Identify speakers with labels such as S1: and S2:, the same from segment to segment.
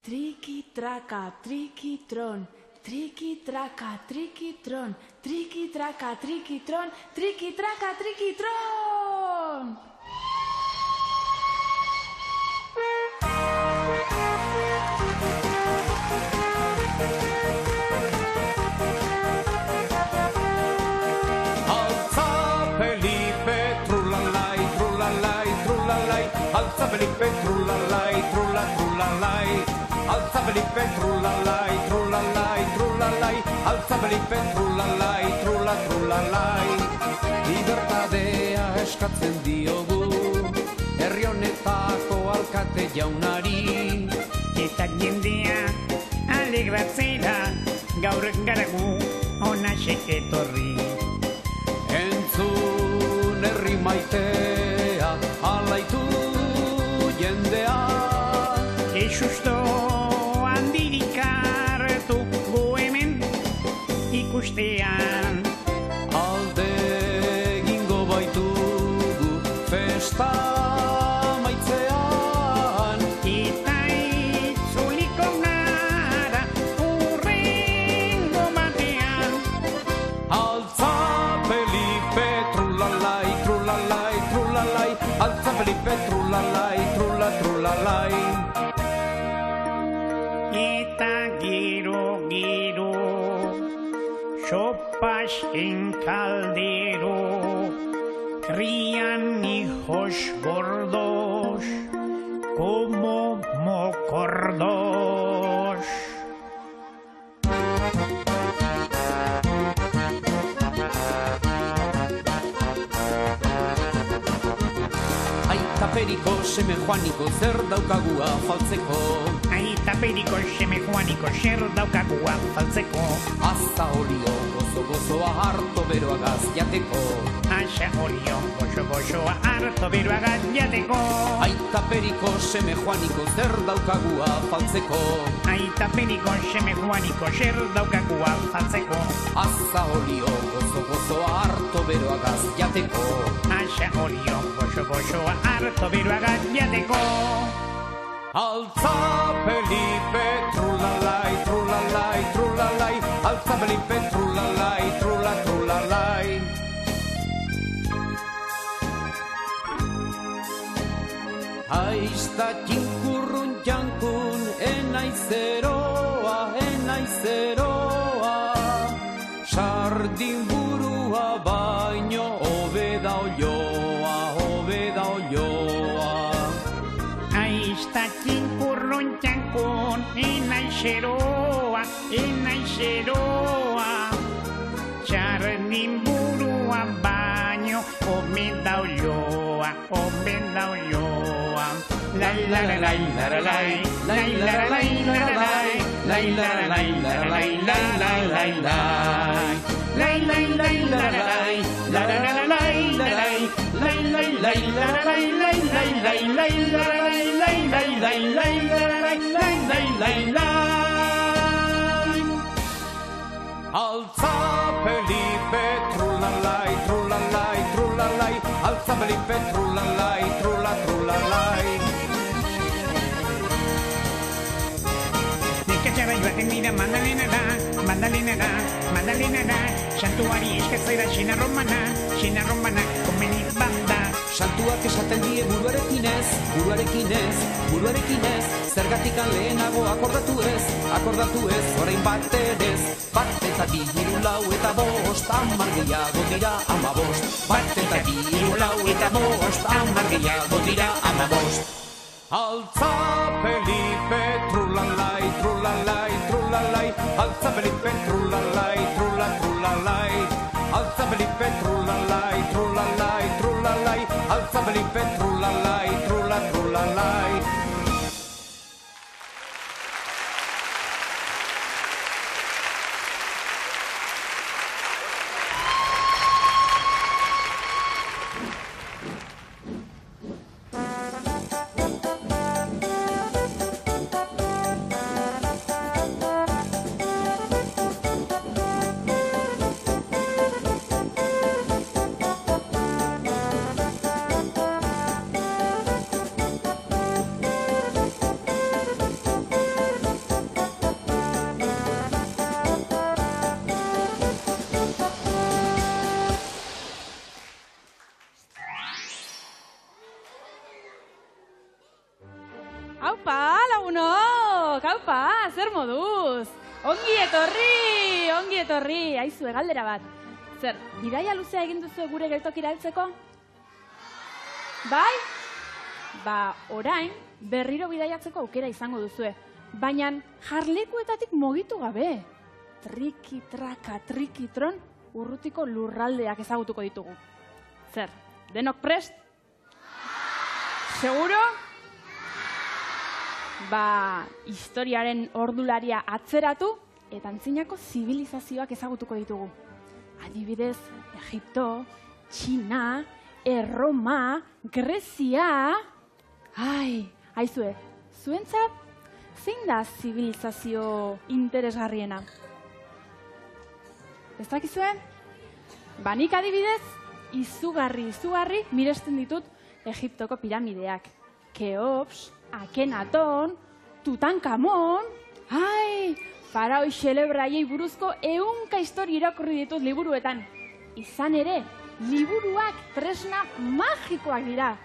S1: Triqui-traca, triqui-tron, triqui-traca, triqui-tron, triqui-traca, triqui-tron, triqui-traca, triqui-tron.
S2: Alza Felipe, trullalai, trullalai, trullalai, alza Felipe, trullalai, trulla, trullalai, alza Felipe, trullalai, trullalai, trullalai, alza Felipe, trullalai, trulla, trullalai. Libertadea eskatzen diogu, herri honetako alkate jaunari.
S3: Eta jendea alegratzera, gaur garagu onaxe etorri.
S2: Entzun herri maitea, alaitu jendea.
S3: Susto handirik hartu gu hemen ikustean.
S2: Alde egingo baitugu festa maitzean.
S3: Eta itzuliko gara urrengo batean.
S2: Alza Felipe, trullalai, trullalai, trullalai, alza Felipe, trullalai, trulla, trullalai.
S3: Eta gero, sopas en caldero, crían hijos gordos como mocordos.
S2: Aita periko, seme joaniko, zer daukagu afaltzeko.
S3: Aita periko, seme joaniko, zer daukagu afaltzeko.
S2: Aza olio, gozo-gozoa harto beroagaz jateko.
S3: Asa olio, gozo-gozoa harto beroagaz jateko.
S2: Aita periko, seme joaniko, zer daukagu afaltzeko.
S3: Aita periko, seme joaniko, zer daukagu afaltzeko.
S2: Aza olio, gozo-gozoa harto beroagaz jateko.
S3: Asa olio, gozo-gozoa harto beroagaz jateko.
S2: Alza Felipe, trullalai, trullalai, trullalai, alza Felipe, trullalai, trulla, trullalai. Aizta txinkurrun jankun, enaizeroa, enaizeroa. Sardin burua baino, obeda olioa, obeda olioa.
S3: Aizta txinkurrun jankun, enaizeroa, enaizeroa. Sardin burua baino, obeda olioa, obeda olioa. Lai la la lai la la lai, lai la la lai la la lai, lai la la lai la la lai, lai la lai lai. Lai lai lai la la lai, la la la la lai la lai, lai lai lai la la lai, lai lai lai lai la la lai, lai lai lai lai la la lai, lai lai lai lai.
S2: Alza Felipe, trullalai, trullalai, trullalai, alza Felipe, trullalai, trulla, trullalai.
S3: Nekatxara joaten dira mandalena da, mandalena da, mandalena da. Santuari eskatzera xena romana, komeni banda.
S2: Santuak esaten die buruarekin ez, buruarekin ez, buruarekin ez. Zergatik lehenago akordatu ez, orain bat edez. Bat eta bi, hiru, lau eta bost, hamar gehiago dira 15. Bat eta bi, hiru, lau eta bost, hamar gehiago dira 15. Alza Felipe, trullalai, trullalai, trullalai, alza Felipe, trullalai, trulla, trullalai, alza Felipe, trullalai, trullalai, trullalai, alza Felipe, trullalai, trulla, trullalai.
S1: lagunok, haupa, zer moduz? Ongi etorri, aizu galdera bat. Zer, bidaia luzea egin duzu gure geltokira heltzeko? Bai? Ba, orain, berriro bidaiatzeko aukera izango duzue. Baina jarlekuetatik mugitu gabe. Triki-traka, triki-tron, urrutiko lurraldeak ezagutuko ditugu. Zer, denok prest? Seguro? Ba, historiaren ordularia atzeratu eta antzinako zibilizazioak ezagutuko ditugu. Adibidez, Egipto, Txina, Erroma, Grezia... Aizue, zuentzat, zein da zibilizazio interesgarriena? Ez dakizue? Ba, nik adibidez, izugarri miresten ditut Egiptoko piramideak. Keops, Akenaton, Tutankamon... Faraoi xelebraiei buruzko 100 histori irakurri ditut liburuetan. Izan ere, liburuak tresna magikoak dira.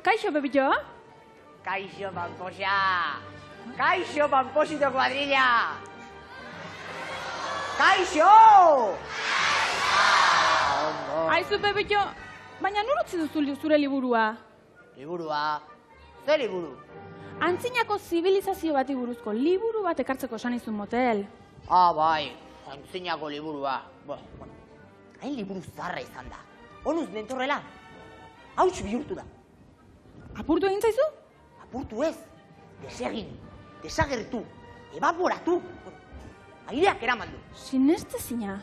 S1: Kaixo, Pepillo?
S4: Kaixo, Pamposa! Kaixo, Pamposito kuadrilla! Kaixo!
S1: Aizu, Pepillo, baina nur utzi duzu zure liburua?
S4: Liburua? Zer liburu?
S1: Antzinako zibilizazio bati buruzko liburu bat ekartzeko esan izun motel.
S4: Bai, antzinako liburua. Hain liburu zarra izan da. Onuz nentorrela. Hauts bihurtu da.
S1: Apurtu egin zaizu?
S4: Apurtu ez. Desegin, desagertu, evaporatu. Aireak eraman du.
S1: Sinestezina.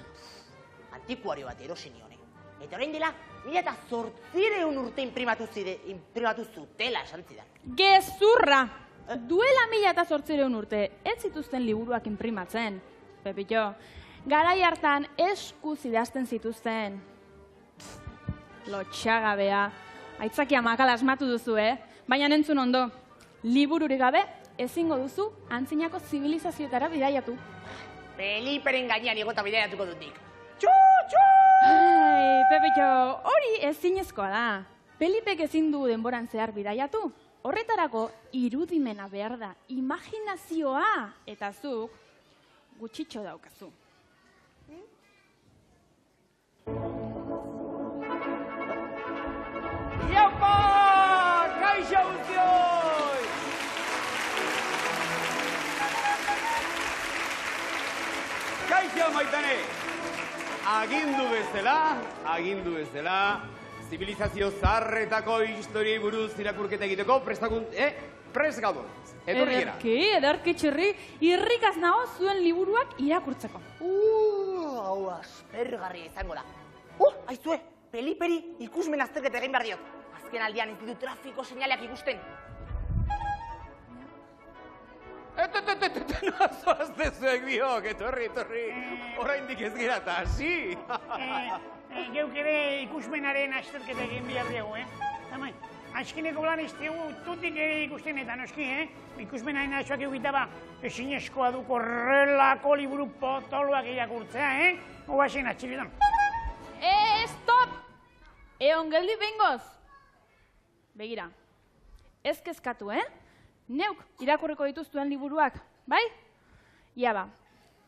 S4: Antikuario bat erosi nione. Eta orain dela, 1800 urte imprimatu zutela esan zidan.
S1: Gezurra! Duela 1800 urte, ez zituzten liburuak inprimatzen. Pepillo, garai hartan eskuz idazten zituzten. Lotxagabea. Aitzakia makala asmatu duzu, Baina entzun ondo. Libururik gabe, ezingo duzu antzinako zibilizazioetara bidaiatu.
S4: Peliperen gainean igota bidaiatuko dutik.
S1: Pepillo, hori ezinezkoa da. Pelipek ezin du denboran zehar bidaiatu. Horretarako irudimena behar da, imaginazioa, eta zuk gutxitxo daukazu.
S5: Iapa! Kaixo guztioi! Kaixo maitane! Agindu bezala, zibilizazio zarretako historiei buruz irakurketa egiteko prest gaude. Etorriera.
S1: Ederki txirri, irrikaz nago zuen liburuak irakurtzeko.
S4: Hau aspergarria izango da. Aizue, Peliperi ikusmen azterketa egin behar diot. Azken aldian ez ditu trafiko seinaleak ikusten.
S5: Zoazte zuek biok, etorri. Oraindik ez gira eta hasi.
S3: Geuk ere ikusmenaren azterketa egin behar dugu, Azkeneko lan ez dugu tutik ere ikusten eta noski, Ikusmenaren azoak egitaba ezinezkoa du korrelako liburu potoloak irakurtzea, Oazen atxibidan.
S1: Stop! Egon geldi behingoz. Begira, ez kezkatu, Neuk irakurriko dituztuen liburuak, bai? Ia ba,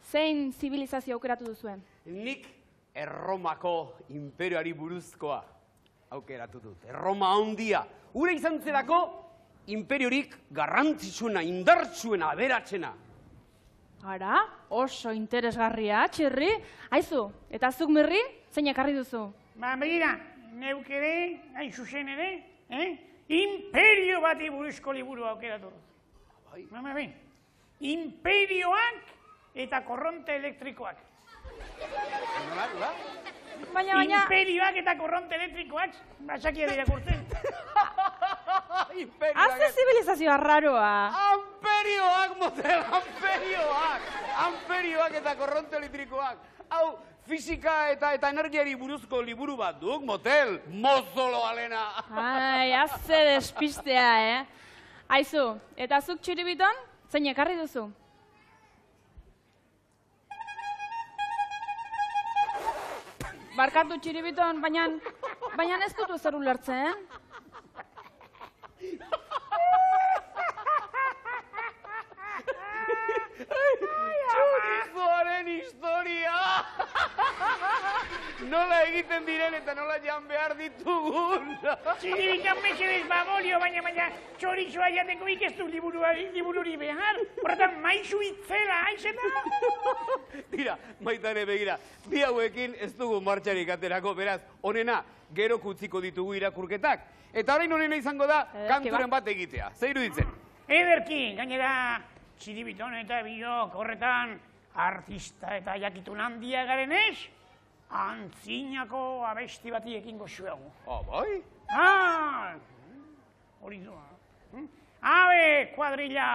S1: zein zibilizazio aukeratu duzuen?
S5: Nik Erromako imperioari buruzkoa aukeratu dut. Erroma handia. Ura izan zelako imperiorik garrantzitsuena, indartsuena, aberatsena.
S1: Ara, oso interesgarria, txirri. Aizu, eta zuk mirri, zein ekarri duzu?
S3: Ba, begira, neuk ere, hain zuzen ere, imperio bati buruzko liburu aukeratu dut. Bai. Imperioak eta korronte elektrikoak.
S1: Baina...
S3: Imperioak eta korronte elektrikoak, basakia irakurtzen.
S1: Haze zibilizazioa raroa.
S5: Amperioak, motel, amperioak eta korronte elektrikoak. Hau, fisika eta energiari buruzko liburu bat duk, motel, mozolo alena.
S1: Haze despistea, Aizu, eta zuk txiribiton, zein ekarri duzu? Barkatu txiribiton, baina ez dut ezer ulertzen.
S5: nola egiten diren eta nola jan behar ditugun.
S3: Txiribitan mesedez bagolio, baina txorizoa jateko ikestu libururi behar. Horretan maizu itzela, haizeta?
S5: Tira, Maitane, begira, bi hauekin ez dugu martxarik aterako, beraz, honena, gero kutziko ditugu irakurketak. Eta orain honena izango da, kanturen bat egitea. Zer iruditzen?
S3: Ederki, gainera, txiribiton eta biok horretan artista eta jakitun handia garen ez, antzinako abesti bati ekingo zuegu.
S5: Bai?
S3: Hori doa. Abe, kuadrilla,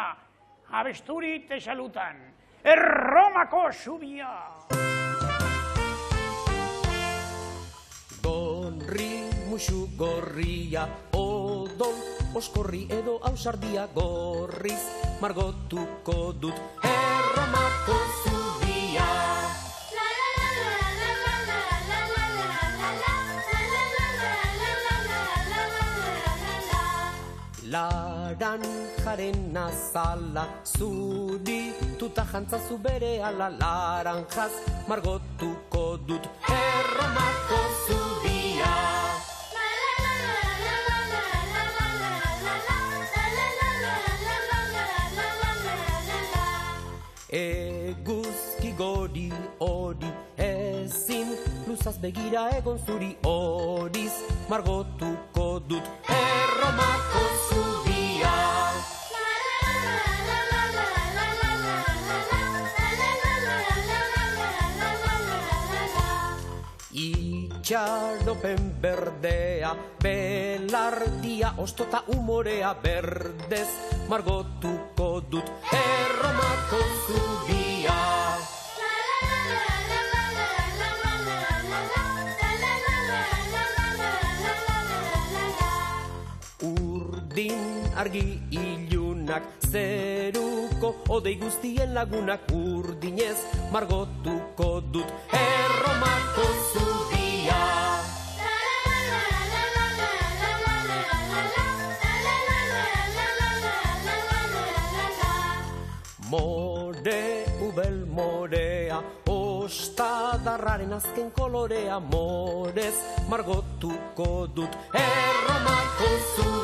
S3: abesturi te salutan. Erromako zubia.
S2: Gorri, musu gorria, odol, oskorri edo ausardia gorriz, margotuko dut Erromako zubia. Laranjaren azala, zurituta jantzazu berehala, laranjaz margotuko dut Erromako zubia. Eguzki gori hori ezin, luzaz begira egon zuri horiz, margotuko dut Erromako zubia. Itxaropen berdea, belardia, ostota umorea berdez, margotuko dut Erromako zubia. Urdin argi ilunak, zeruko odei guztien lagunak, urdinez margotuko dut Erromako zubia. More, ubel morea, ostadarraren azken kolorea, morez margotuko dut Erromako zubia.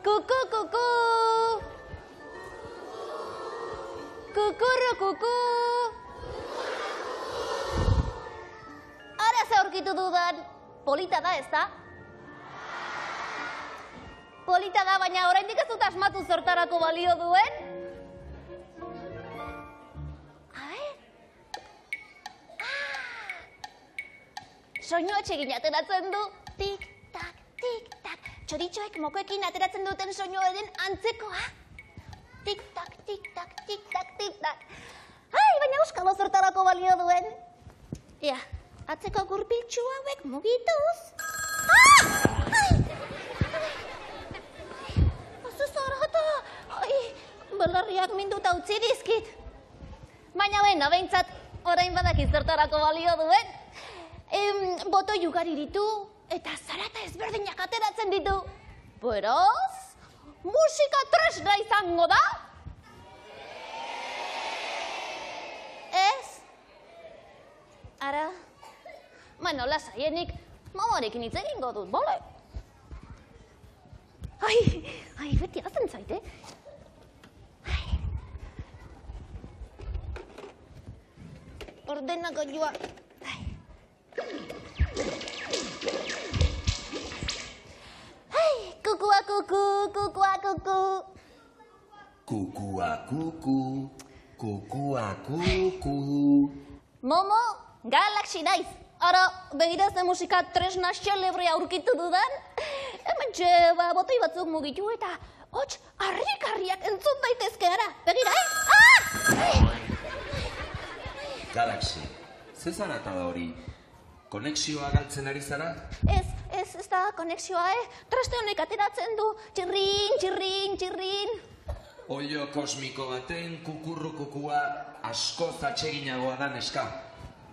S6: Kuku, kuku. Kukurru, kuku. Ara ze aurkitu dudan, polita da, ez da? Polita da, baina oraindik ez dut asmatu zertarako balio duen. Soinu atsegin ateratzen du. Tik-tak, tik-tak. Txoritxoek mokoekin ateratzen duten soinuaren antzekoa. Tik-tak, tik-tak, tik-tak, tik-tak. Ai, baina euskalo zertarako balio duen. Ia, atzeko gurpiltxu hauek mugituz. Azuzarata! Ai, belarriak minduta utzi dizkit. Baina bena, behintzat, orain badaki zertarako balio duen. Boto ugari ditu. Eta zarata ezberdinak ateratzen ditu. Beraz, musika tresna izango da? Ez? Ara, bueno, lasaienik mamarekin hitz egingo dut, bale? Ai, beti hazen zaite. Ordenagailua. Kukua kuku, kukua kuku.
S7: Kukua kuku, kukua kuku.
S6: Momo, Galaxy naiz. Ara, begira ze musika tresna xelebre aurkitu dudan. Hementxe, botoi batzuk mugitu eta hots harrikarriak entzun daitezke ara. Begira,
S7: Galaxy, ze zara eta da hori? Konexioa galtzen ari zara?
S6: Ez da konexioa, Traste honek ateratzen du, txirrin, txirrin, txirrin.
S7: Oilo kosmiko baten kukurrukukua askoz atseginagoa da neska.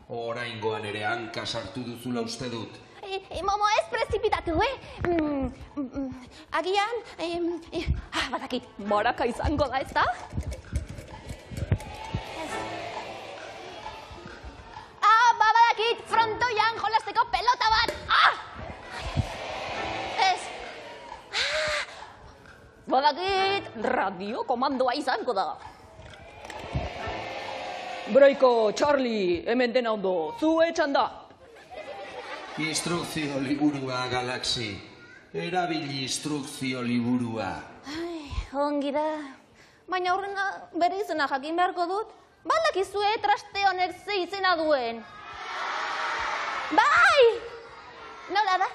S7: Oraingoan ere hanka sartu duzula uste dut.
S6: Momo, ez prezipitatu, Agian, badakit, moraka izango da, ez da? Badakit, frontoian jolasteko pelota bat! Ez. Badakit, radio komandoa izango da.
S8: Braiko, Charlie, hemen dena ondo, zu etxan da.
S7: Instrukzio liburua, Galaxy. Erabili instrukzio liburua.
S6: Ongi da. Baina horrena bere izena jakin beharko dut. Badakizue Traste honek ze izena duen. Bai! Nola da?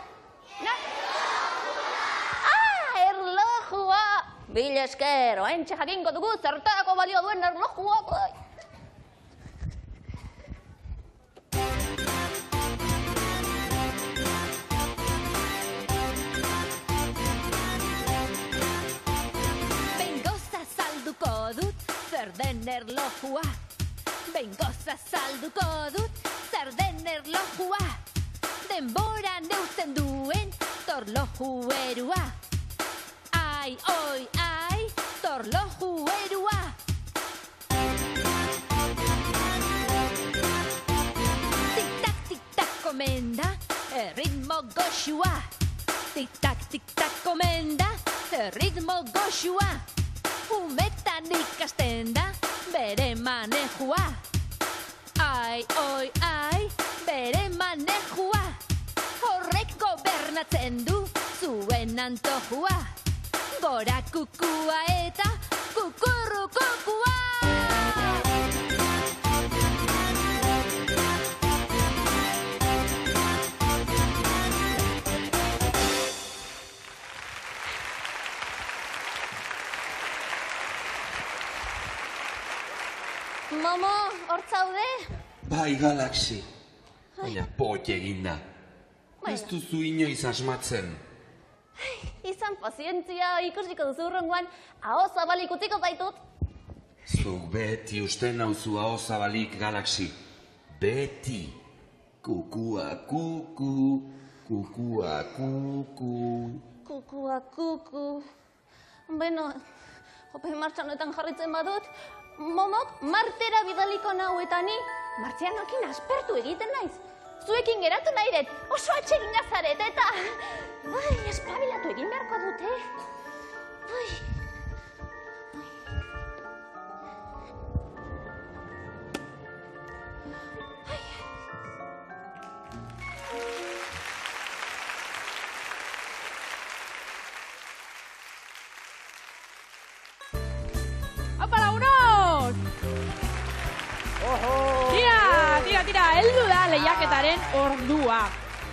S6: Erlojua! Bil esker, oentxe jakingo dugu zertarako balio duen erlojua.
S9: Bengoza salduko dut, zer den erlojua. Bengoza salduko dut, zer den erlojua. Denbora neusten duen torlojuerua. Ai, oi, ai, torlojuerua. Tic-tac, komenda, ritmo goxua. Tic-tac, komenda, ritmo goxua. Umetan ikasten da, bere manejua. Ai, oi, ai, bere manejua. Horrek gobernatzen du zuen antojua. Gora kukua eta kukurru kukua.
S6: Momo, hor zaude?
S7: Bai, Galaxy. Baina pot eginda. Ez duzu inoiz asmatzen.
S6: Izan pazientzia, ikusiko duzu hurrengoan, aho zabalik utziko zaitut.
S7: Zuk beti uste nauzu aho zabalik, Galaxy. Beti. Kukua kuku, kukua kuku.
S6: Kukua kuku. Beno, jope martxanoetan jarritzen badut, Momok martera bidaliko nau eta ni martzianokin aspertu egiten naiz. Zuekin geratu nahi dut, oso atsegina zaret eta... espabilatu egin beharko dute.
S1: ¡Apa, launos! Tira, heldu da lehiaketaren ordua.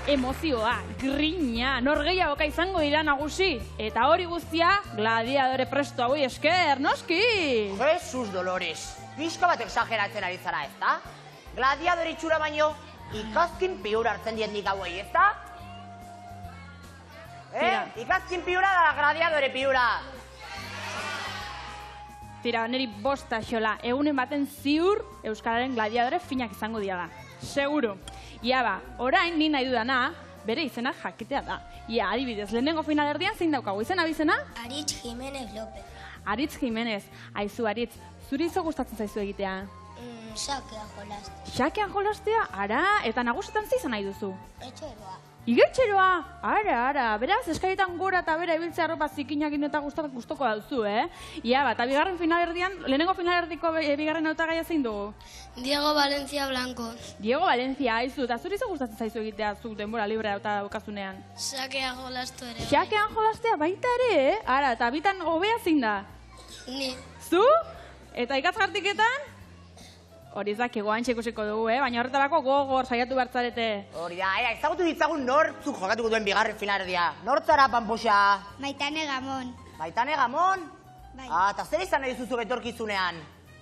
S1: Emozioa, grina, norgeiagoka izango dira nagusi. Eta hori guztia, gladiadore presto hauei esker, noski!
S4: Jesus Dolores, pixka bat exageratzen ari zara, ez da? Gladiadore itxura baino, ikazkin piura hartzen diendik hauei, ez da? Ikazkin piura da gladiadore piura.
S1: Tira, niri bosta xola, egunen baten ziur Euskararen gladiadore finak izango dira da. Seguro. Ia ba, orain ni nahi dudana, bere izena jakitea da. Ia, adibidez, lehenengo finalerdian zein daukagu izena bizena?
S10: Aritz Jimenez López.
S1: Aritz Jimenez. Aizu, Aritz, zuri izo gustatzen zaizu egitea?
S10: Xakean jolastea.
S1: Xakean jolastea? Ara, eta nagusetan ze izan nahi duzu?
S10: Etxeroa.
S1: Igeltxeroa! Ara, beraz, eskaietan gora eta bera ibiltzea arropa zikinakin eta gustoko dauzu, Ia, eta bigarren finalerdian, lehenengo finalerdiko bigarren hautagaia zein dugu?
S10: Diego Valencia Blanco.
S1: Diego Valencia, aizu, eta zuri izo gustatzen zaizu egitea zu denbora libre eta daukazunean?
S10: Xakean jolastu ere.
S1: Xakean jolastea baita ere, Ara, eta bitan hobea zein da?
S10: Ni.
S1: Zu? Eta ikazgartiketan? Hori zakigu antxe ikusiko dugu, baina horretarako gogor saiatu bertzarete.
S4: Hori da, ezagutu ditzagun nortzuk jokatuko duen bigarren finalerdia. Nortzara, Pampoxa?
S10: Maitane Gamon.
S4: Maitane Gamon?
S10: Bai.
S4: Eta zer izan nahi duzu etorkizunean?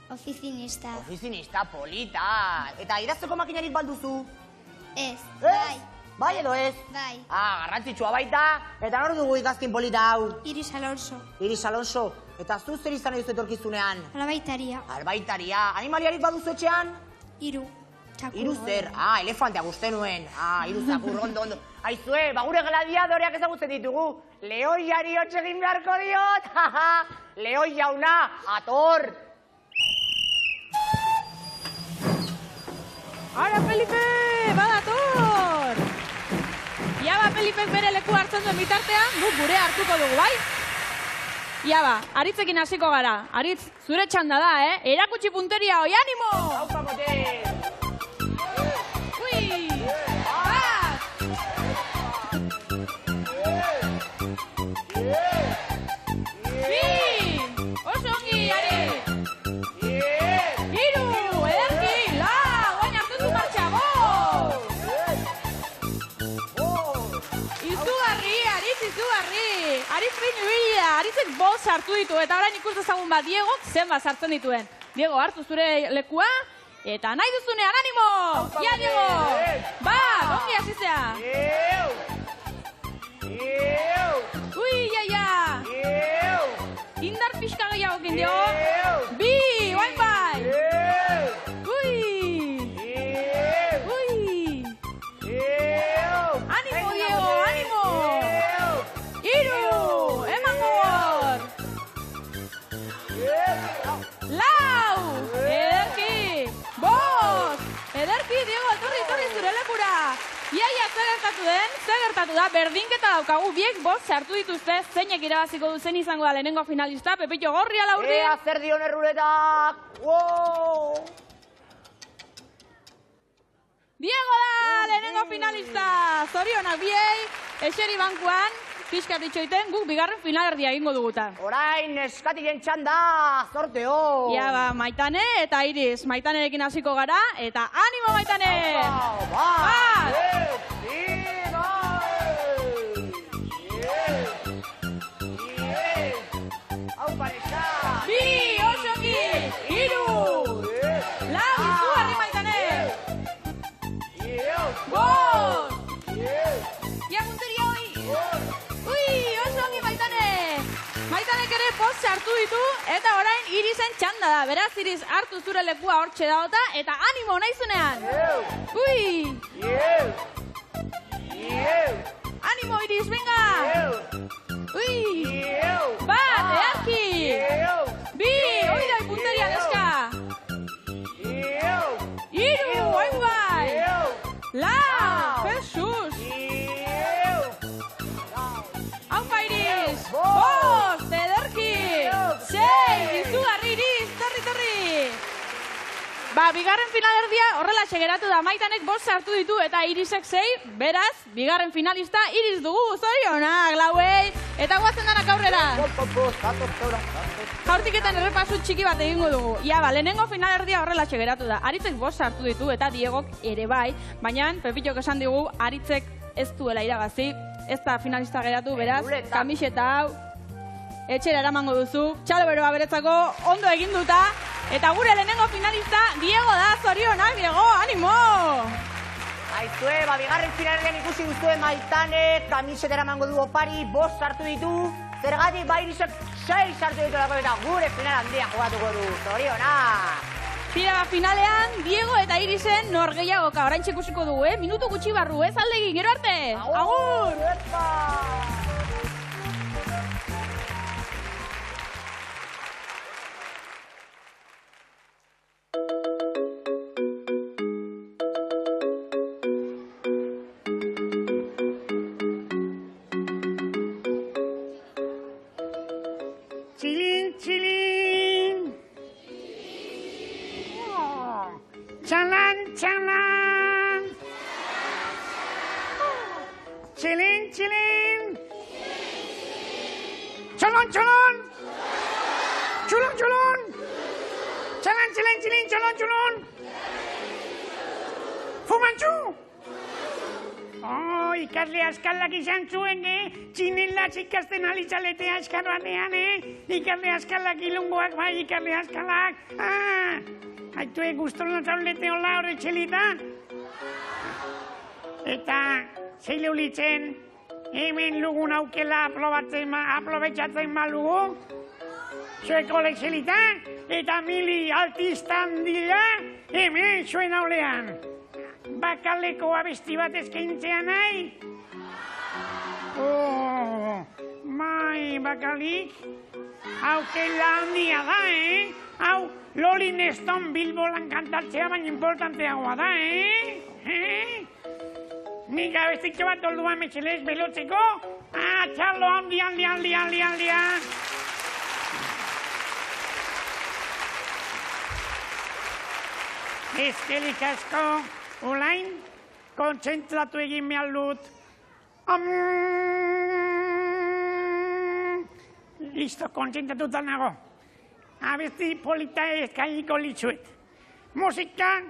S10: Ofizinista.
S4: Ofizinista, polita. Eta idazteko makinarik balduzu?
S10: Ez,
S4: bai. Bai edo ez?
S10: Bai.
S4: Garrantzitsua baita. Eta nor dugu idazkin polita hau?
S10: Iris Alonso.
S4: Iris Alonso. Eta zu zer izan edo etorkizunean?
S10: Albaitaria.
S4: Albaitaria. Animaliarik baduzu etxean?
S10: 3.
S4: Hiru zer? Elefantea guzti nuen. Hiru zakur, ondo. Aizue, gure gladiadoreak ezagutzen ditugu. Lehoiari hotz egin beharko diot. Lehoi jauna, ator.
S1: Ara, Felipe, badator! Ia ba, Felipek bere leku hartzen duen bitartean, guk gure hartuko dugu, bai? Ia ba, Aritzekin hasiko gara. Aritz, zure txanda da, Erakutsi punteria, oi, animo!
S4: Haupa, mote!
S1: Ui! Bat! Bi! Oso ongi, Aritz! Hiru! Ederki! Lau! Guain hartu du martxa, Izugarri, Aritz, izugarri! Aritz behin ibili da, Aritzek 5 sartu ditu, eta orain ikus dezagun bat Diegok zenbat sartzen dituen. Diego, hartu zure lekua, eta nahi duzunean, animo! Ia, Diego! Bat, ongi hasizea! Ui, ia! Indar pixka gehiagokin, Diego! Bi, oain bai! Ui! Animo, Diego, animo! Hiru! Eman gogor! Lau! Ederki! 5! Ederki, Diego, etorri zure lekura! Ia, zer gertatu da, berdinketa daukagu, biek 5 sartu dituzte, zeinek irabaziko du zen izango da lehenengo finalista, Pepito Gorri ala urdin.
S4: Ea, zer dion erruletak!
S1: Diego da, lehenengo finalista! Zorionak biei, eseri bankuan, pixkat itxoiten, guk bigarren finalerdia egingo duguta.
S4: Orain, eskatiren txanda, sorteo!
S1: Ia ba, Maitane eta Iris, Maitanerekin hasiko gara, eta animo Maitane! Bat! Bi, oso ongi! Hiru! Lau, izugarri Maitane! 5! Ia punteria hoi! Ui, oso ongi Maitane! Maitanek ere 5 sartu ditu, eta orain Irisen txanda da. Beraz, Iris, hartu zure lekua hortxe daota, eta animo nahizunean! Ui! Animo, Iris, venga! Ui! Bat, edarki! Bi, oidai punteria deska! Hiru, oin bai! Lau, Jesus! Haupa, Iris! 5, ederki! 6, izugarri, Iris, torri! Ba, bigarren finalerdia horrela geratu da, Maitanek 5 sartu ditu eta Irisek 6, beraz, bigarren finalista Iris dugu, zorionak, lauei, eta guazen danak aurrera. Jaurtiketan errepasu txiki bat egingo dugu. Ia, ba, lehenengo finalerdia horrela geratu da. Aritzek 5 sartu ditu eta Diegok ere bai, baina Pepitok esan digu Aritzek ez duela irabazi, ez da finalista geratu, beraz, kamiseta hau, etxera eramango duzu, txalo beroa beretzako ondo eginduta, eta gure lehenengo finalista Diego da, zorionak, Diego, animo!
S4: Aizue, bigarren finalerdian ikusi duzue Maitanek, kamiseta eramango du opari, 5 sartu ditu, zergatik Irisek 6 sartu ditu lako, eta gure final handia jugatuko du, zorionak!
S1: Tira, finalean, Diego eta Irisen nor gehiagoka oraintxe ikusiko dugu, minutu gutxi barru, aldegin, gero arte! Agur!
S3: Txilin, txilin! Txalan, txalan! Txilin, txilin! Txalon, txalon! Txulon, txulon! Txalan, txilin, txilin, txalon, txulon! Fumantxu! ikasle askalak izan zuen, txinelaz ikasten alitzaletea askar batean, ikasle askalak ilungoak, bai, ikasle askalak. Haitue guztolan zaulete hola horre txelita. Eta, zeile ulitzen, hemen lugun aukela aprobetxatzen malugu. Zueko lexelita, eta mili altistan dira, hemen zuen aulean. Bakaleko abesti bat eskaintzea nahi? Mai, bakalik, aukela handia da, Hau, Rolling Stone Bilbolan kantatzea baina importanteagoa da, Nik abestitxo bat orduan metxelez belotzeko, txalo handia. Ezkelik asko, olain, kontzentratu egin behar dut. Listo, kontzentratuta nago. Abesti polita eskainiko litzuet. Musika.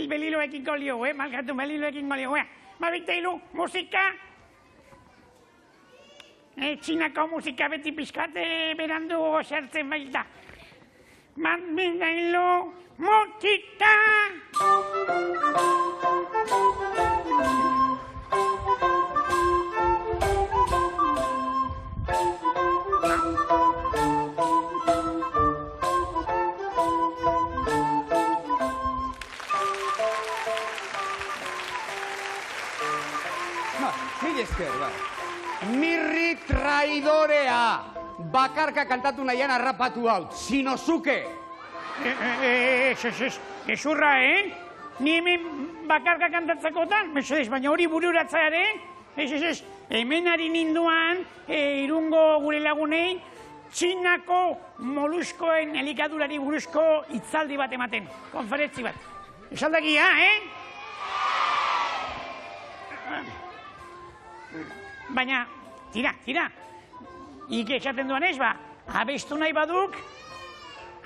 S3: Beliloekin golio, malkatu beliloekin golio. Babiteilu, musika. Txinako musika beti pizkate berandu zertzen baita. Babiteilu, musika.
S5: Mil esker, bai. Mirri traidorea! Bakarka kantatu nahian harrapatu hau, sinozuke!
S3: Ezurra, Ni hemen bakarka kantatzakotan, mesedez, baina hori bururatzare, ez, hemen ari ninduan, Irungo gure lagunei, Txinako moluskoen elikadurari buruzko hitzaldi bat ematen, konferentzi bat. Esaldakia, Baina, tira, ik esaten duan ez, abestu nahi baduk,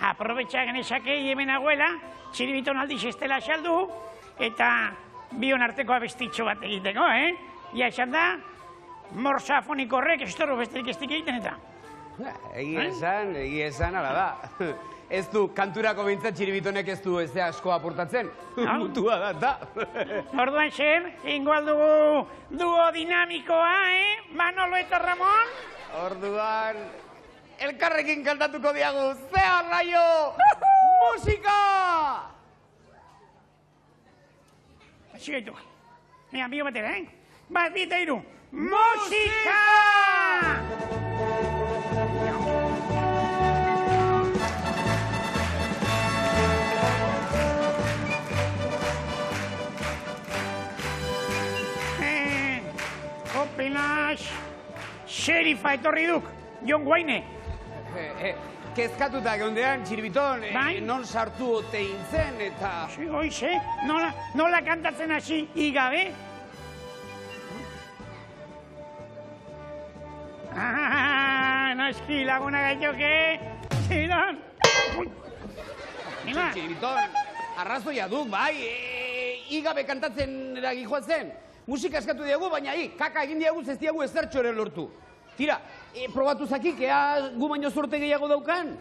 S3: aprobetxa genezakei hemen aguela, txiribiton aldiz estela xaldu, eta bion arteko abestitxo bat egiteko, Ia esan da, morsafonik horrek estorro besterik estik egiten eta.
S5: Egia esan, ala da. Ez du, kanturako bintzat txiribitonek ez du ez asko aportatzen. Mutua da.
S3: Orduan zer, ingo aldugu duo dinamikoa, Manolo eta Ramon?
S5: Orduan, elkarrekin kantatuko diagu, zehar raio! Musika!
S3: Asi gaitu. Ea, bio batera, Bat, bi eta hiru. Musika! Kopenaz, xerifa etorri duk, John Wayne.
S5: Kezkatuta geundean, txiribiton, non sartu ote intzen eta...
S3: Oize, nola kantatzen hasi igabe? Noski, laguna gaitoke, zidan.
S5: Txiribiton, arrazoia duk, bai, igabe kantatzen eragijoa zen. Musika eskatu diagu, baina kaka egin diagu ez diagu ezertxo ere lortu. Tira, probatu zakik, ea gu baino zorte gehiago daukan?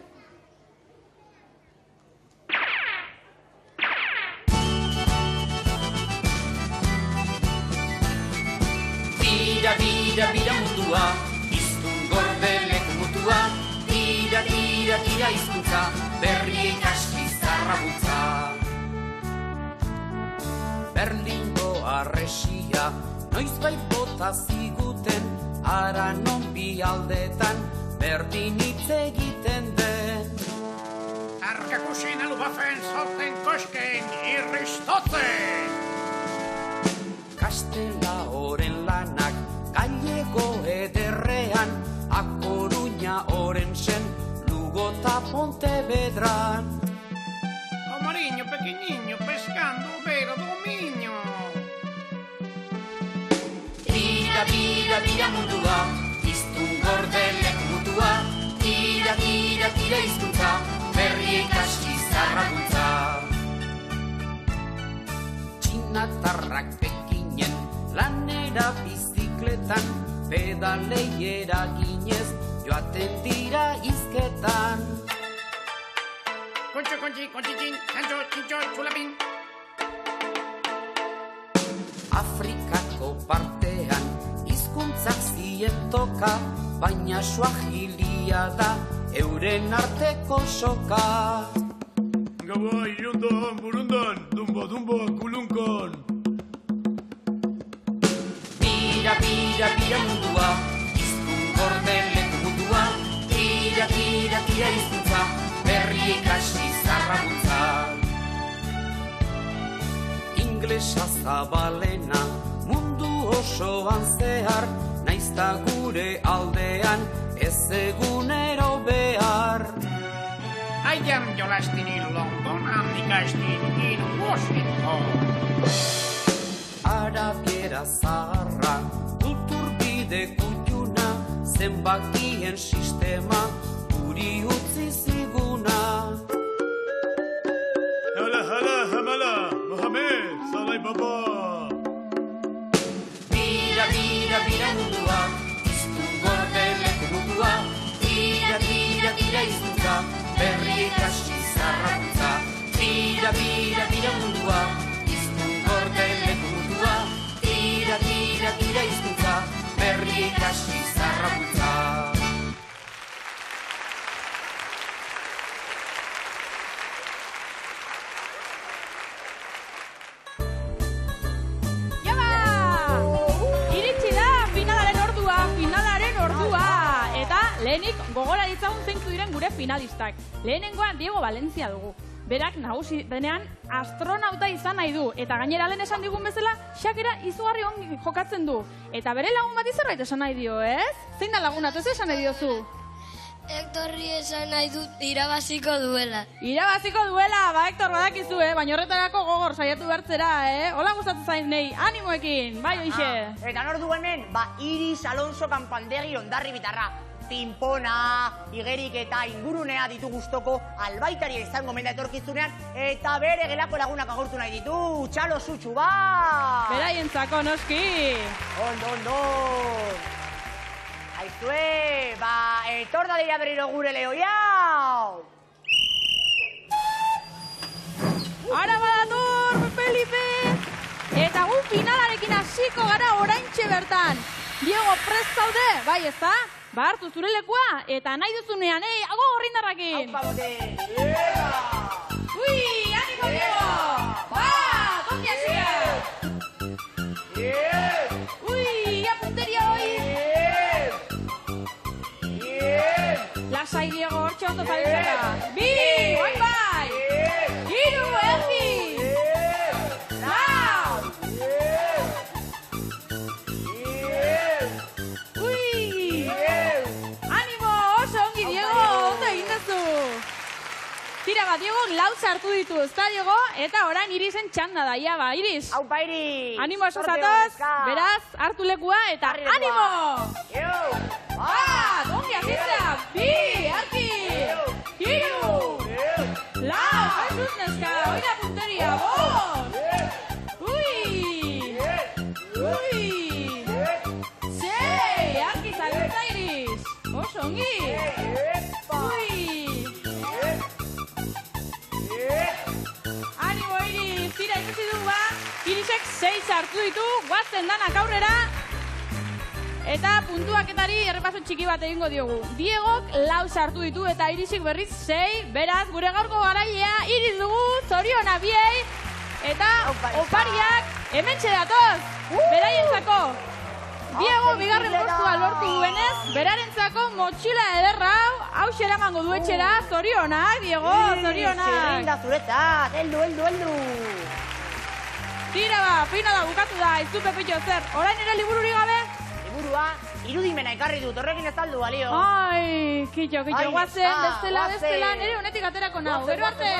S2: Bira mundua, iztun gorbeleko mutua, tira hizkuntza, berri ikasi zarrabutza. Berlingo arresia, noizbait bota ziguten, ara non bi aldetan, berdin hitz egiten den.
S3: Arkakusin alubafen zauten kosken irristotzen.
S2: Kastela oren lanak, gallego ederrean, A Coruña Orensen, Lugo ta Pontevedran.
S3: Omariño pequeñiño pescando vero dominio.
S2: Tira mundua, iztun gordelek mutua, tira hizkuntza, berri ikasi zarra zarraguntza. Txinatarrak Pekinen lanera bizikletan, pedalei eraginez joaten dira izketan.
S3: Kontxo, kontxi, kontxitxin, txantxo, txintxo, txulapin.
S2: Afrikako partean hizkuntzak zien toka, baina suahilia da euren arteko soka.
S11: Gaua, irundon, burundon, dumbo, dumbo, kulunkon.
S2: Bira, bira, bira mundua, hiztun gorden leku mundua. Tira, tira, tira hizkuntza, berri ikasi zarraguntza. Inglesa zabalena mundu osoan zehar, naizta gure aldean ez egunero behar.
S3: I am jolastin in London, handikastin in Washington.
S2: Arabiera zaharra, kulturbide kutxuna, zenbakien sistema guri utzi ziguna.
S11: Hala, hala, hamala, Mohamed, salai baba.
S2: Bira, bira, bira mundua, hiztun gorden leku mundua. Tira, tira, tira hizkuntza, berri ikasi zarraguntza. Tira, bira, bira mundua, hiztun gorden leku mundua. Tira, tira, tira hizkuntza, berri ikasi zarraguntza.
S1: Lehenik gogora ditzagun zeintzuk diren gure finalistak. Lehenengoan Diego Valencia dugu. Berak nagusi denean astronauta izan nahi du. Eta gainera lehen esan digun bezala, Shakira izugarri ongi jokatzen du. Eta bere lagun bati zerbait esan nahi dio, ez? Zein da laguna, ez esan nahi diozu?
S10: Hektorri esan nahi dut irabaziko duela.
S1: Irabaziko duela, ba Hektor badakizu, baina horretarako gogor saiatu bertzera, Hola gustatzen zain nei, animoekin, bai hoixe.
S4: Eta nor du hemen, Iris Alonso Kanpandegi Ondarri bitarra. Pinpona, igerik eta ingurunea ditu gustoko albaitaria izango menda etorkizunean, eta bere gelako lagunak agurtu nahi ditu, txalo zutxu bat!
S1: Beraientzako noski!
S4: Ondo! Aizue, etor da dira berriro gure lehoia!
S1: Ara badator, Felipe! Eta gu finalarekin hasiko gara oraintxe bertan. Diego, prest zaude, bai ezta? Hartu zure lekua, eta nahi duzunean, ago gorrindarrakin!
S4: Haupa bote!
S1: Ui, animo Diego! Ongi hasia! Ui, ia punteria hoi! Lasai Diego, hortxe ondo zabiltzera! Bi, bai! Hiru, elgi! Tira bat, Diego, lau sartu ditu, ezta Diego? Eta orain Irisen txanda da, ia ba, Iris!
S4: Aupa, Iris!
S1: Animo eso zatoz, beraz, hartu lekua eta animo! Ongi azizia! Bi, arki! Hiru! Lau, Jesus neska, oida punteria, bost! Ui! Sei, arki zalutza Iris! Oso ongi! Tira, ikusi dugu ba, Irisek 6 hartu ditu, guazen danak aurrera. Eta puntuaketari errepaso txiki bat egingo diogu. Diegok 4 sartu ditu eta Irisik berriz 6. Beraz, gure gaurko garailea Iris dugu, zoriona biei. Eta opariak hementxe datoz, beraientzako. Diego bigarren postua lortu duenez, berarentzako motxila ederra hau eramango du etxera, zorionak, Diego, zorionak.
S4: Zirrinda zuretzat, heldu.
S1: Tira ba, finala bukatu da, izu Pepitxo zer, orain ere libururi gabe?
S4: Liburua, irudimena ekarri dut, horrekin ez taldu balio.
S1: Ai, kitxo, guazen, bestela, nire honetik aterako nau, gero arte!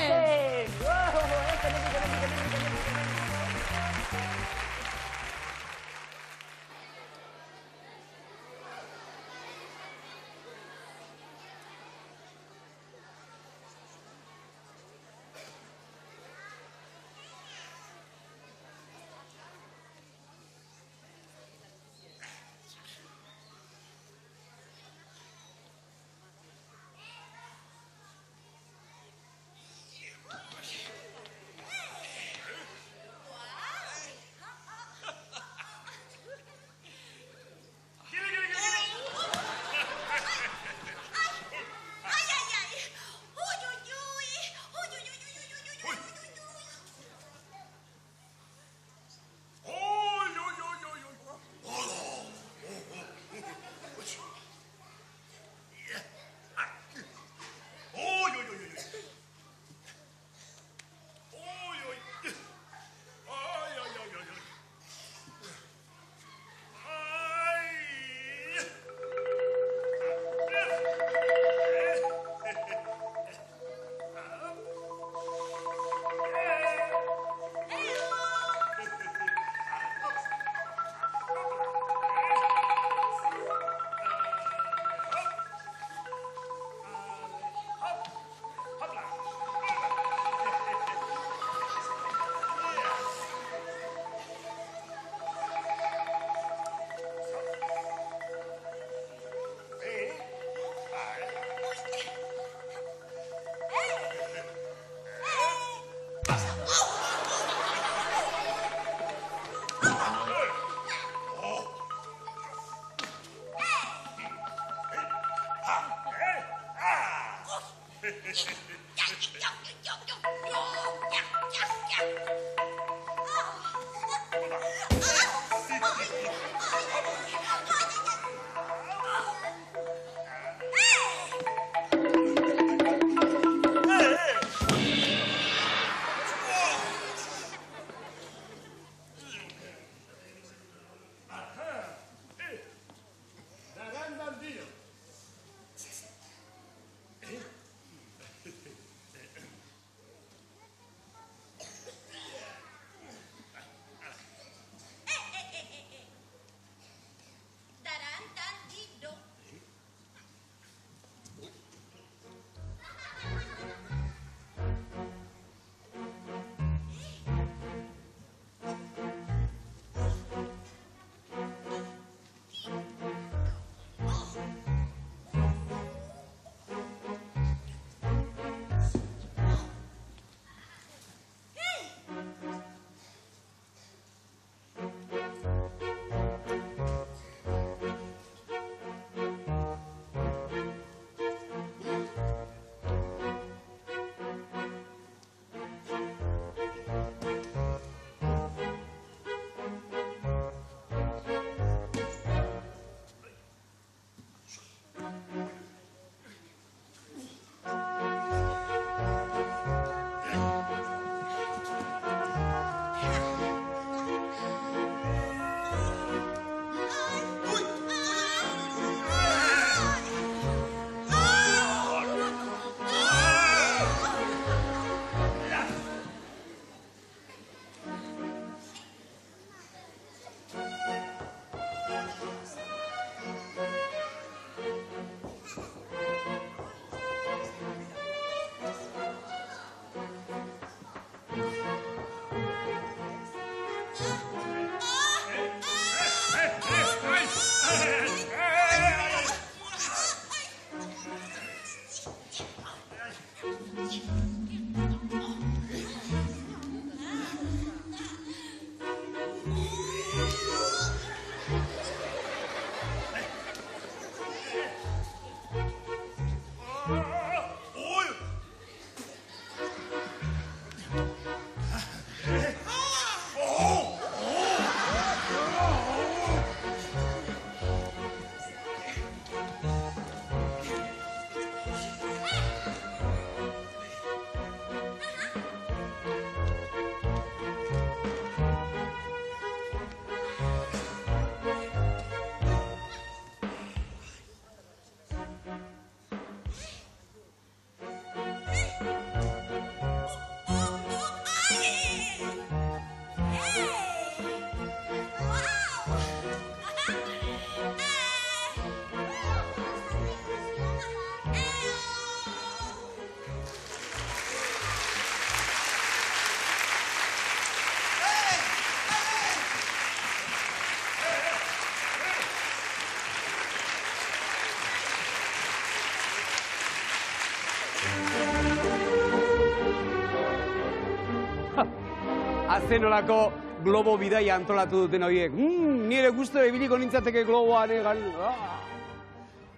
S5: Azenolako globo bidaia antolatu duten horiek. Nire guztu ebiliko nintzateke globoan egan.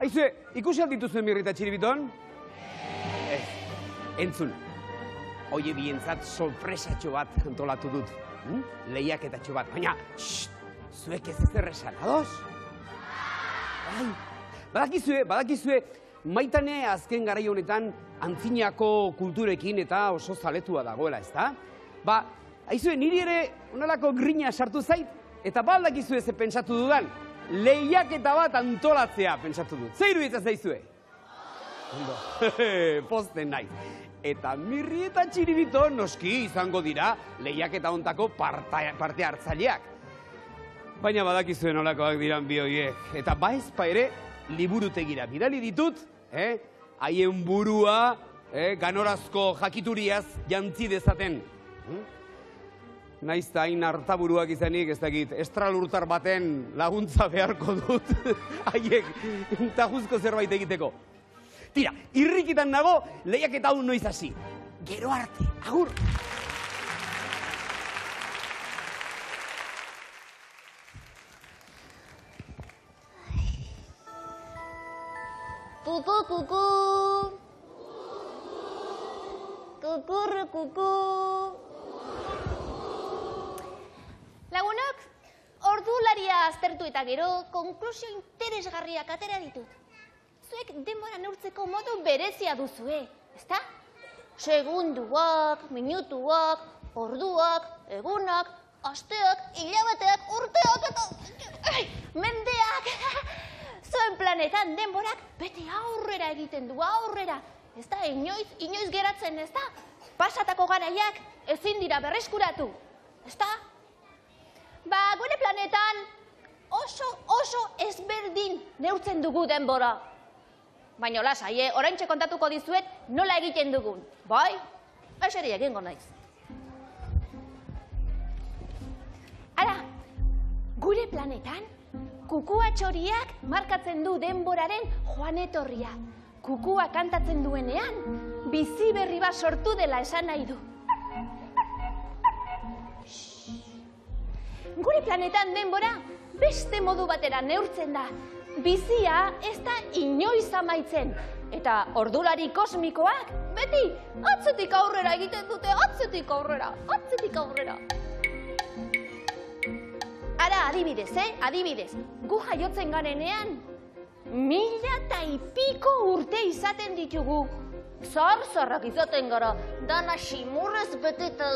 S5: Aizue, ikusi aldituzuen mirrita txiribiton? Ez, entzun. Oie bientzat sorpresatxo bat antolatu dut. Lehiaketatxo bat, baina, zuek ez zer esan, ados? Badakizue, Maitane azken garai honetan antzinako kulturekin eta oso zaletua dagoela, ezta? Aizue, niri ere onelako grina sartu zait, eta baldakizue ze pentsatu dudan, lehiaketa bat antolatzea pentsatu dut. Zer iruditzen zaizue? Ondo, posten naiz. Eta mirri eta txiribito noski izango dira lehiaketa hontako parte hartzaileak. Baina badakizue nolakoak diran bi horiek. Eta baezpa ere, liburutegira bidali ditut, haien burua ganorazko jakituriaz jantzi dezaten. Naizta hain hartaburuak izanik, ez dakit, estralurtar baten laguntza beharko dut, haiek tajuzko zerbait egiteko. Tira, irrikitan nago, lehiaketa hau noiz hasi. Gero arte, agur!
S6: Kuku, kuku! kukurrukuku. Lagunok, ordularia aztertu eta gero konklusio interesgarriak atera ditut. Zuek denbora neurtzeko modu berezia duzue, ezta? Segunduak, minutuak, orduak, egunak, asteak, hilabeteak, urteak eta mendeak. Zuen planetan denborak beti aurrera egiten du, aurrera. Ez da, inoiz geratzen, ez da? Pasatako garaiak ezin dira berreskuratu, ez da? Ba, gure planetan oso ezberdin neurtzen dugu denbora. Baina lasai, oraintxe kontatuko dizuet nola egiten dugun. Bai, eseri egingo naiz. Ara, gure planetan kukua txoriak markatzen du denboraren joan etorria. Kukua kantatzen duenean, bizi berri bat sortu dela esan nahi du. Gure planetan denbora beste modu batera neurtzen da. Bizia ez da inoiz amaitzen. Eta ordulari kosmikoak beti atzetik aurrera egiten dute, atzetik aurrera. Ara, adibidez, gu jaiotzen garenean, 1000 eta piko urte izaten ditugu. Zar-zarrak izaten gara, dana simurrez beteta,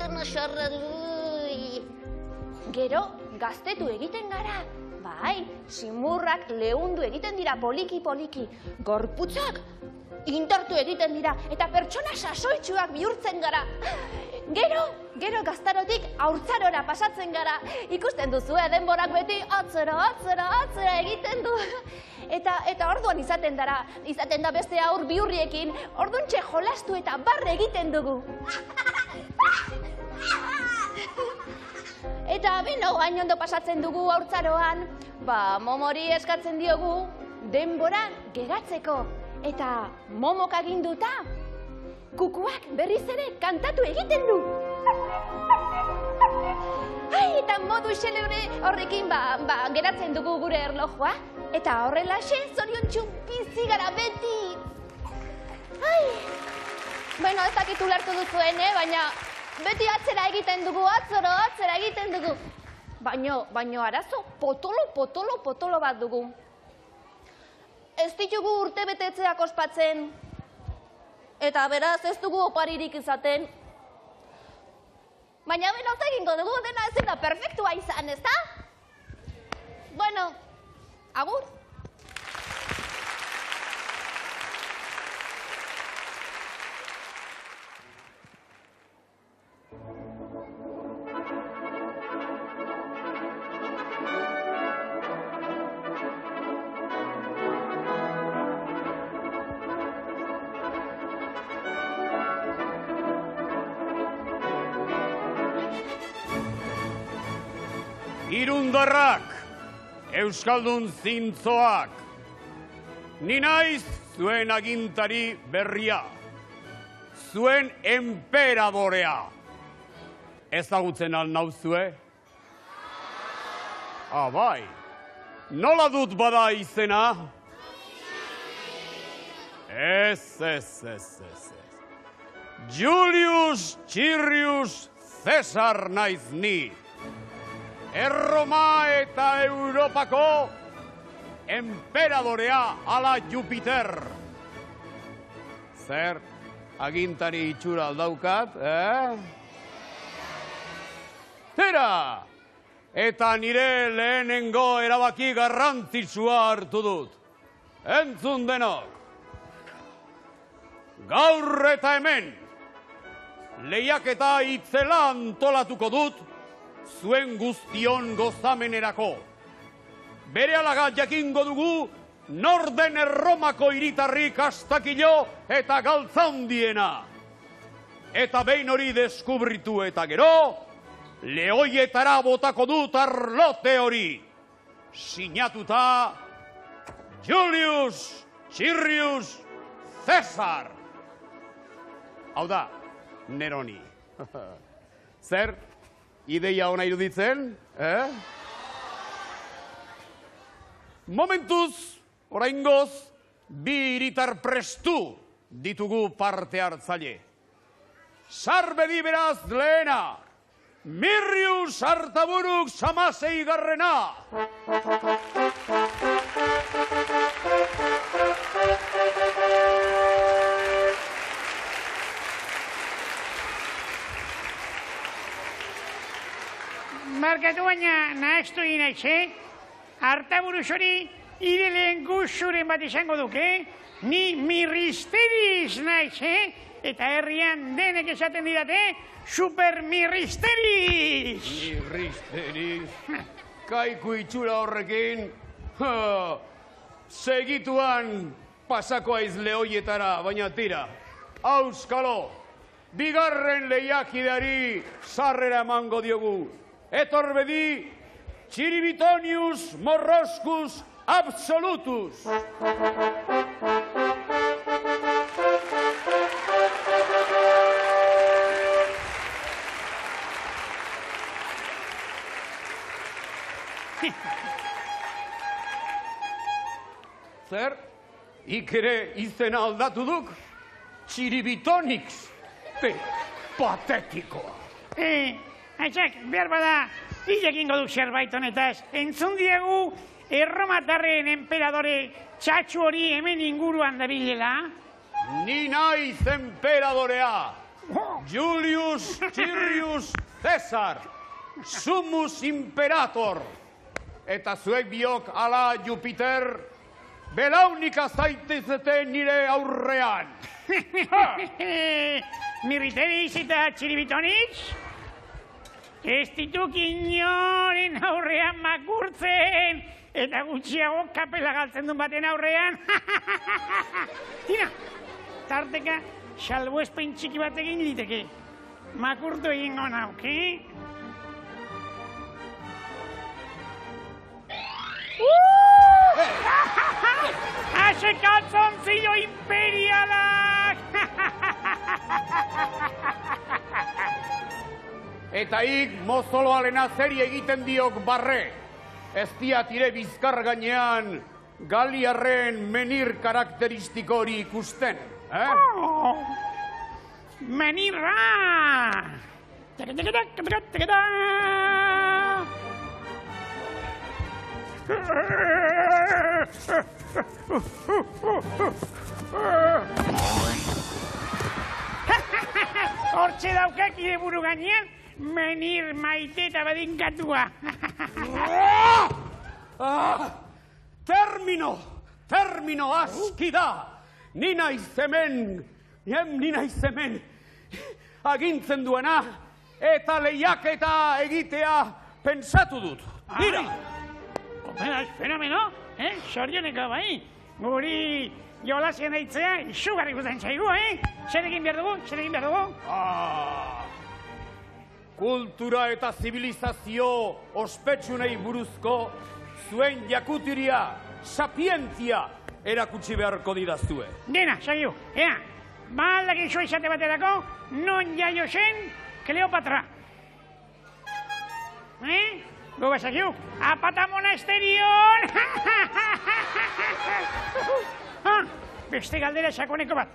S6: dana xarra. Gero, gaztetu egiten gara. Bai, simurrak leundu egiten dira poliki-poliki. Gorputzak indartu egiten dira eta pertsona sasoitsuak bihurtzen gara. Gero gaztarotik haurtzarora pasatzen gara. Ikusten duzu, denborak beti atzera egiten du. Eta orduan izaten da beste haur bihurriekin, orduntxe jolastu eta barre egiten dugu. Eta beno, hain ondo pasatzen dugu haurtzaroan, momori eskatzen diogu denboran geratzeko. Eta momok aginduta, kukuak berriz ere kantatu egiten du. Eta modu xelebre horrekin geratzen dugu gure erlojua. Eta horrela zoriontsu bizi gara beti. Beno, ez dakit ulertu duzuen, baina beti atzera egiten dugu, atzera egiten dugu. Baina arazo potolo bat dugu. Ez ditugu urte betetzeak ospatzen. Eta beraz ez dugu oparirik izaten. Baina beno, egingo dugu, dena ezin da perfektua izan, ezta? Bueno, agur.
S5: Irundarrak, euskaldun zintzoak, ni naiz zuen agintari berria, zuen enperadorea. Ezagutzen al nauzue? Bai, nola dut bada izena? Ez. Julius Txirrius Cesar naiz ni. Erroma eta Europako enperadorea ala Jupiter. Zer, agintari itxura aldaukat, Tera! Eta nire lehenengo erabaki garrantzitsua hartu dut. Entzun denok. Gaur eta hemen, lehiaketa itzela antolatuko dut, zuen guztion gozamenerako. Bere alagat jakingo dugu, norden Erromako hiritarrik astakilo eta galtzaundiena. Eta behin hori deskubritu eta gero, lehoietara botako dut arlote hori. Sinatuta, Julius Txirrius Cesar. Hau da, Neroni. Zer? Ideia ona iruditzen, Momentuz, oraingoz, 2 hiritar prestu ditugu parte hartzaile. Sarbedi beraz lehena. Mirrius Artaburuk Samasei garrena.
S3: Markatu baina nahaztu inaiz, Artaburuz hori ireleen guzuren bat izango duke. Ni mirristeriz naiz, eta herrian denek esaten didate, super mirristeriz.
S5: Mirristeriz? Kaiku itxura horrekin, segituan pasako aiz lehoietara, baina tira. Auskalo, bigarren lehiakideari sarrera emango diogu. Etorbedi, Txiribitonius Morroscus Absolutus. Zer, ikere izena aldatu duk? Txiribitonix. Patetikoa.
S3: Aitzak, behar bada, hilekingo duk zerbait honetaz. Entzun diegu, erromatarren emperadore txatxu hori hemen inguruan dabilela.
S5: Ni naiz emperadorea. Julius Tirius Cesar. Sumus Imperator. Eta zuek biok ala Jupiter, belaunika zaitezete nire aurrean.
S3: Mirriteriz eta Txiribitonitz? Ez dituk inoren aurrean makurtzen, eta gutxiago kapela galtzen duen baten aurrean. Tira, tarteka salbuespen txiki bat egin liteke. Makurtu egingo nauke. Haxe kalzoncillo imperialak!
S5: Eta ik mozoloalena zeri egiten diok barre. Ez diatire bizkar gainean galiarren menir karakteristiko hori ikusten.
S3: Menirra! Hortxe daukak ire buru gainean, menir maite eta badinkatua.
S5: Termino aski da. Ni naiz hemen agintzen duena, eta lehiaketa egitea pentsatu dut. Mira!
S3: Fenomeno, sorioneko bai. Guri jolazien daitzea izugarri gusten zaigu, Zer egin behar dugu?
S5: Kultura eta zibilizazio ospetsunei buruzko zuen jakutiria, sapientzia erakutsi beharko didaztue.
S3: Dena, saio, baldak iso izate baterako, non jaio zen Kleopatra. Gobazakiuk, apata monasterion! Beste galdera sakoneko bat,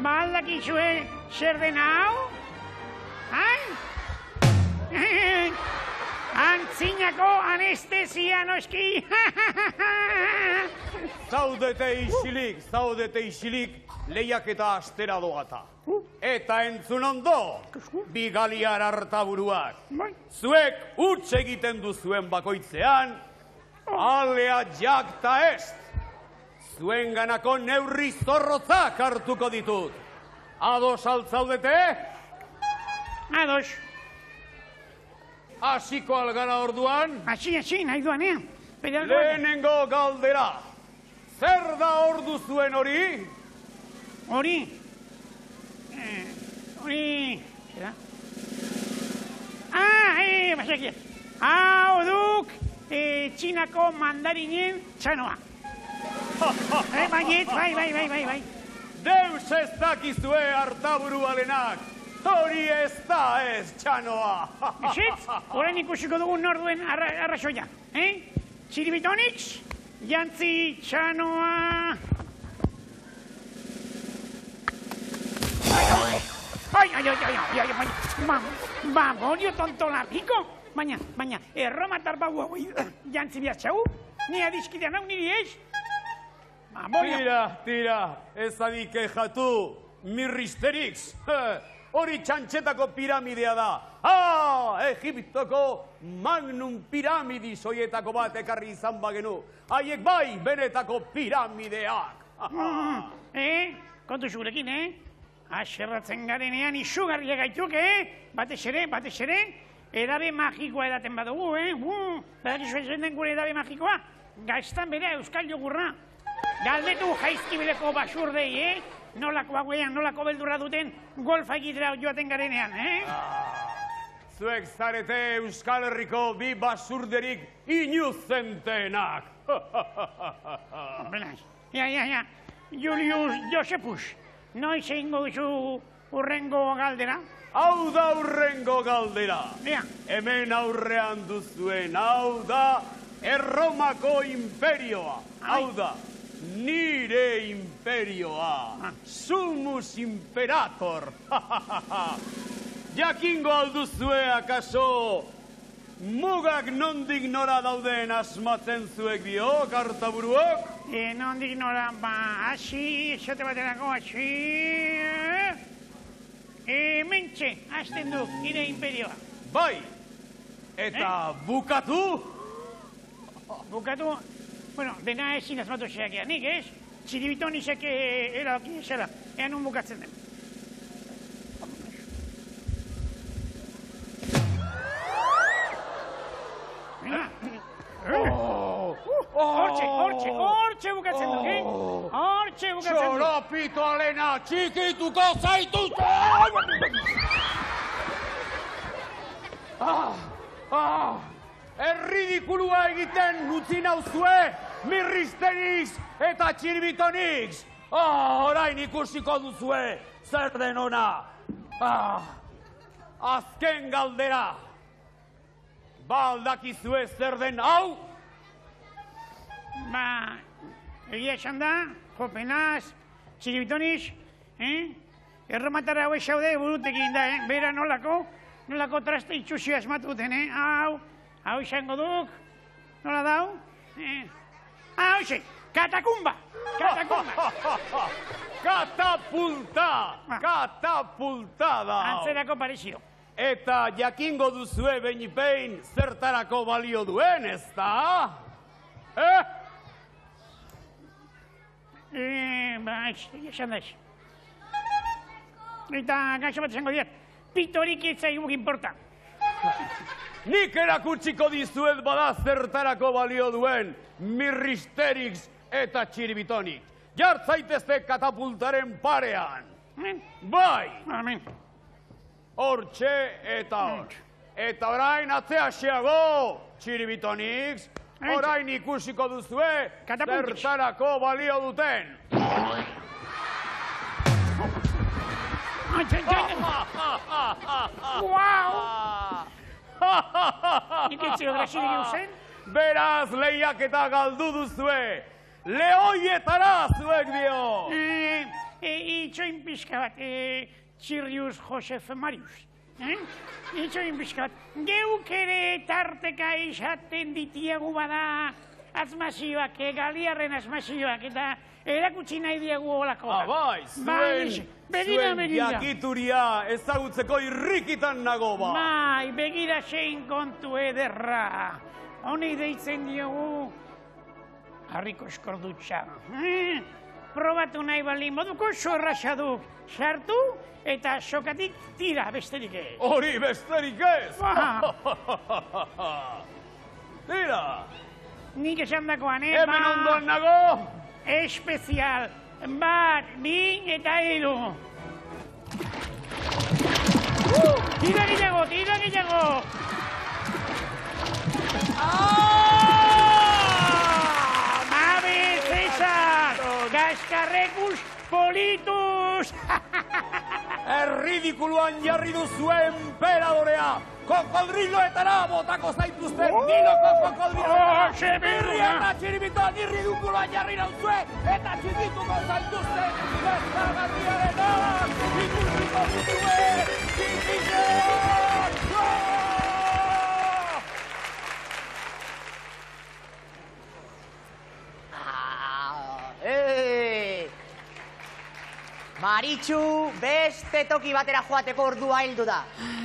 S3: baldak izue zer den hau? Antzinako anestesia noski!
S5: Zaudete isilik, lehiaketa astera dogata. Eta entzun ondo, bi galiar Artaburuak. Zuek huts egiten duzuen bakoitzean, alea jakta ez. Zuen ganako neurri zorrotzak hartuko ditut. Ados altzaudete?
S3: Ados.
S5: Hasiko algara orduan?
S3: Hasi, nahi duanean.
S5: Lehenengo galdera. Zer da ordu zuen hori?
S3: Hori? Zera? Basekiet. Hau duk, Txinako mandarinen txanoa. Bai.
S5: Deus ez dakizue Artaburu alenak. Hori ez da ez txanoa.
S3: Esetz, orain ikusiko dugu norduen arrazoia. Txiribitonix, jantzi txanoa. Bolio tontolapiko. Baina, erromatar bau hau jantzi bihatxau? Ni adizkidean hau niri ez?
S5: Tira, ez adik kejatu, Mirristerix. Hori txantxetako piramidea da. Egiptoko Magnum Piramidis hoietako bat ekarri izan bagenu. Haiek bai, benetako piramideak.
S3: Kontu zurekin, Aserratzen garenean izugarria gaituk, Batez ere, edabe magikoa edaten badugu, Badakizu ez den gure edabe magikoa? Gaiztan bera euskal jogurra. Galdetu jaizkibeleko basurdei, Nolako hauean, nolako beldurra duten golfa egitera joaten garenean,
S5: Zuek zarete Euskal Herriko bi basurderik inuzentenak.
S3: Julius Josepus, noiz egingo duzu urrengo galdera?
S5: Hau da urrengo galdera. Hemen aurrean duzuen, hau da Erromako imperioa. Hau da nire imperioa. Sumus imperator. Jakingo alduzue akaso mugak nondik nora dauden asmatzen zuek dio, kartaburuok?
S3: Nondik nora, hasi, esote baterako, hasi... Mentxe, hasten du, nire imperioa.
S5: Bai, eta bukatu?
S3: Bukatu, bueno, dena ezin asmatu zeak nik, ez? Txiribitonizek erabaki zela, ean un bukatzen den. Hortxe bukatzen duk, Hortxe bukatzen duk.
S5: Txorapito alena, txikituko zaituzte! Erridikulua egiten utzi nauzue, Mirristerix eta Txiribitonix! Orain ikusiko duzue, zer den ona! Azken galdera! Aldakizue zer den hau?
S3: Egia esan da, Jopenaz, Txiribitonix, erromatar hau esaude burutekin da, bera nolako traste itxusio asmatu duten, hau izango duk, nola dau? Hoxe, katakumba!
S5: Katapulta da!
S3: Antzerako parezio.
S5: Eta jakingo duzue behin zertarako balio duen, ez da?
S3: Esan da ez. Eta gaixo bat esango diat, pitorik ez zaiguk inporta.
S5: Nik erakutsiko dizuet bada zertarako balio duen Mirristerix eta Txiribitonik. Jartzaitezte katapultaren parean. Bai! Hortxe eta hor. Eta orain atzea xeago, Txiribitonix. Orain ikusiko duzue zertarako balio duten. Beraz lehiaketa galdu duzue. Lehoietara zuek dio.
S3: Itxoin pixka bat, Txirrius Josef Marius. Itxoin pixka bat, geuk ere tarteka izaten ditiagu bada azmazioak, galiarren azmazioak, eta erakutsi nahi diagu olako.
S5: Bai, zuen jakituria ezagutzeko irrikitan nago ba.
S3: Bai, begira zein kontu ederra. Honi deitzen diogu harriko eskordutxa. Probatu nahi bali moduko zorraxa duk. Sartu eta sokatik tira besterik ez.
S5: Hori besterik ez? Tira!
S3: Nik esan dakoan,
S5: Hemen ondoan nago?
S3: Espezial. Bat, bi eta hiru. Tira gehiago! Mabe Cesar! Gaskarrekus politus!
S12: erridikuluan jarri duzuen emperadorea, kokodriloetara botako zaituzten Niloko kokodriloetara, irri eta txiribitoa irridikuluan jarri nauzue, eta txikituko zaituzten bestagarriarenak, ikusiko duzue, txikitean!
S4: Maritxu, beste toki batera joateko ordua heldu da.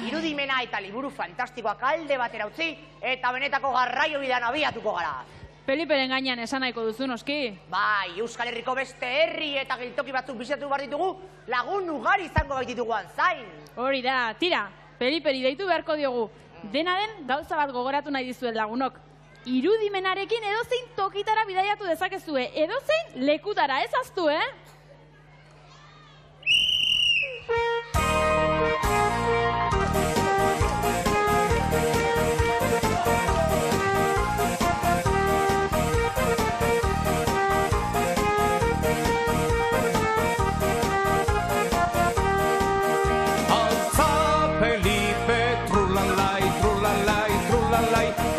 S4: Irudimena eta liburu fantastikoak alde batera utzi, eta benetako garraio bidean abiatuko gara.
S1: Feliperen gainean esan nahiko duzu, noski?
S4: Bai, Euskal Herriko beste herri eta geltoki batzuk bizatu behar ditugu, lagun ugari izango baitituguan zain.
S1: Hori da, tira, Feliperi deitu beharko diogu. Dena den, gauza bat gogoratu nahi dizuet lagunok. Irudimenarekin edozein tokitara bidaiatu dezakezue, edozein lekutara, ez aztu,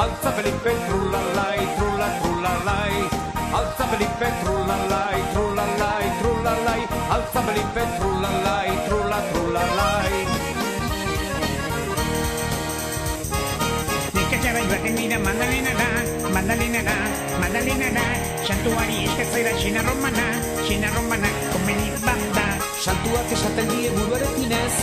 S2: Alza Felipe, trulalai, trula, trulalai. Alza Felipe, trulalai, trulalai, trulalai. Alza Felipe, trulalai, trula, trulalai.
S3: Nekatxara joaten dira mandalinara, mandalinara, mandalinara. Santuari esketzera xina romana, komeni banda.
S2: Santuak esaten die buruarekin ez,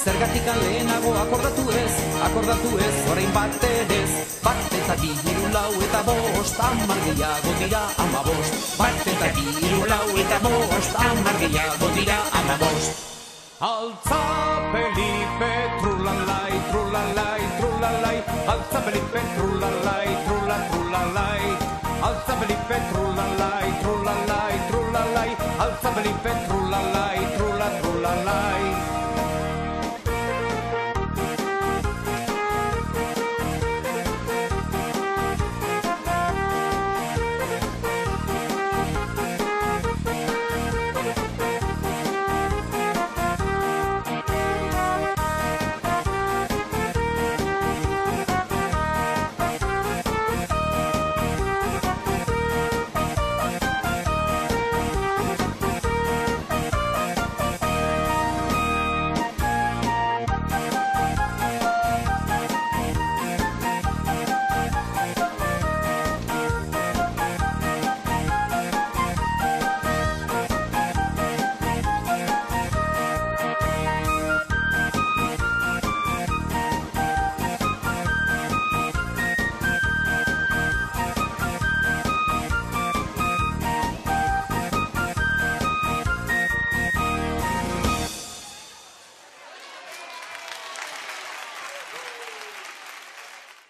S2: zergatik lehenago akordatu ez, orain bat edez, bat eta bi, hiru, lau eta bost, 10 gehiago dira 15. Bat eta bi, hiru, lau eta bost, 10 gehiago dira 15. Alza Felipe, trulalai, trulalai, trulalai, alza Felipe, trulalai.